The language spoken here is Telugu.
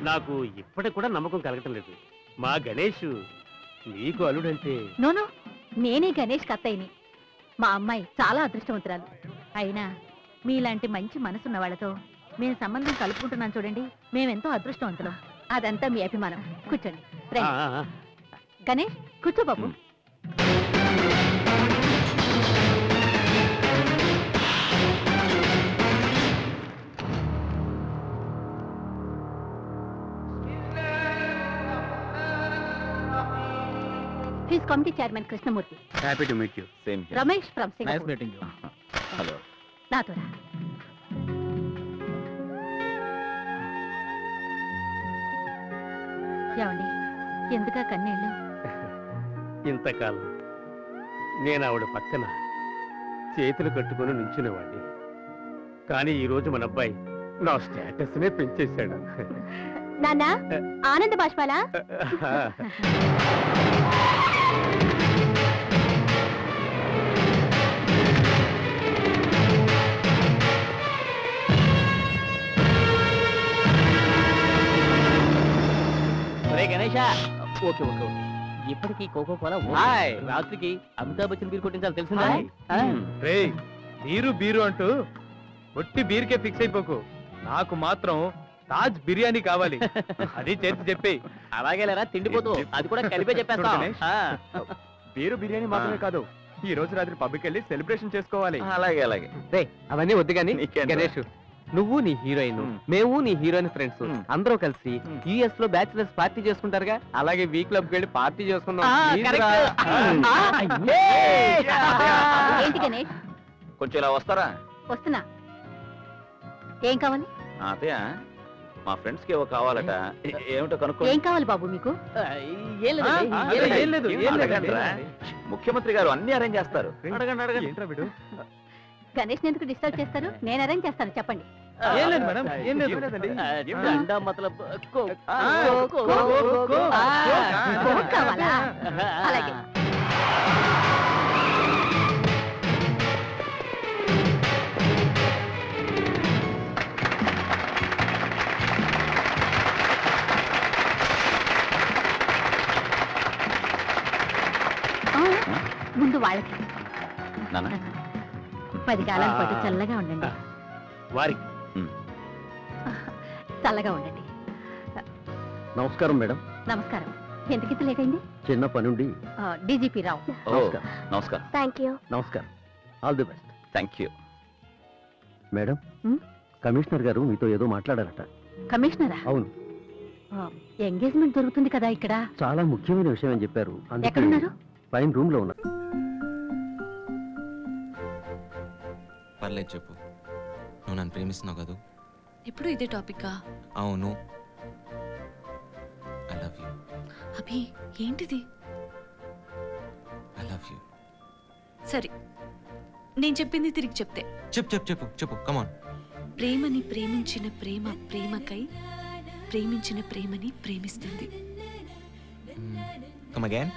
నాకు ఇప్పటికి కూడా నమ్మకం కలగటం లేదు. మా గణేష్ నీకు అల్లుడంటే. నోను, నేనే గణేష్ కత్తయ్యని. మా అమ్మాయి చాలా అదృష్టవంతురాలు. అయినా మీలాంటి మంచి మనసున్న వాళ్ళతో మేము సంబంధం కలుపుకుంటున్నాం చూడండి, మేమెంతో అదృష్టవంతులం. అదంతా మీ అభిమానం. కూర్చోండి. గణేష్ కూర్చో బాబు. He's committee chairman Krishnamurthy. Happy to meet you. Same here. Ramesh from Singapore. Nice meeting you. Hello. Nathura. ఏమండి, ఎందుకా కన్నీళ్ళు? ఇంతకాలం నేను ఆవిడ పక్కన చేతులు కట్టుకుని నుంచునేవాడిని. కానీ ఈరోజు మన అబ్బాయి నా స్టేటస్ నే పెంచేశాడు. నాన్న, ఆనంద బాష్పాలా? Ganesha, okay okay okay. ఇప్పటికీ కోకో కోలా రాత్రికి అమితాబ్ బచ్చన్ బీర్ కొట్టించాలి తెలిసిందా? రే బీరు బీరు అంటూ ఒట్టి బీర్కే ఫిక్స్ అయిపోకు. నాకు మాత్రం తాజ్ బిర్యానీ కావాలి. అది చేతి చెప్పి. అలాగే లేరా తిండిపోతూ, అది కూడా కలిపే చెప్పేస్తా. బీరు బిర్యానీ మాత్రమే కాదు, ఈ రోజు రాత్రి పబ్కి వెళ్ళి సెలబ్రేషన్ చేసుకోవాలి. అలాగే అలాగే. అవన్నీ వద్దు కానీ గణేష్, నువ్వు నీ హీరోయిన్, మేము నీ హీరోయిన్ ఫ్రెండ్స్ అందరూ కలిసి యుఎస్ లో బ్యాచిలర్స్ పార్టీ చేసుకుంటారుగా, అలాగే వీ క్లబ్ కి వెళ్ళి పార్టీ చేసుకుందాం. ఏంటి గణేష్? కొంచెం ఇలా వస్తారా? వస్తున్నా. ఏం కావాలి? అతయ్య, మా ఫ్రెండ్స్ కి ఏవో కావాలట. ఏమిటో కనుక్కో. ఏం కావాలి బాబు మీకు? ముఖ్యమంత్రి గారు అన్ని అరేంజ్ చేస్తారు. అడగండి అడగండి. గణేష్ ఎందుకు డిస్టర్బ్ చేస్తారు? నేను అరేంజ్ చేస్తాను, చెప్పండి. కావాలా? అలాగే. ముందు వాళ్ళకి 10 కాలాల పాటు చల్లగా ఉండండి. వారికి చల్లగా ఉండండి. నమస్కారం మేడం. నమస్కారం. ఎందుకింత లేట్ అయింది? చిన్న పనుండి. డీజీపీ రావు. నమస్కారం. Thank you. నమస్కారం. All the best. Thank you. Madam, commissioner గారు మీతో ఏదో మాట్లాడారట. కమిషనరా? అవును. ఎంగేజ్మెంట్ జరుగుతుంది కదా ఇక్కడ. చాలా ముఖ్యమైన విషయం అని చెప్పారు. ఎక్కడున్నారు? పైన రూమ్ లో ఉన్నారు. పర్లేదు చెప్పు. నువ్వు నన్ను ప్రేమిస్తున్నావు కదా? ఇప్పుడు ఇదే టాపిక్కా? అవును. I love you. అభి, ఏంటిది? I love you. సరే, నేను చెప్పింది తిరిగి చెప్తే. చెప్పు చెప్పు చెప్పు చెప్పు. కమాన్. ప్రేమని ప్రేమించిన ప్రేమ ప్రేమకై ప్రేమించిన ప్రేమని ప్రేమిస్తుంది. Come again.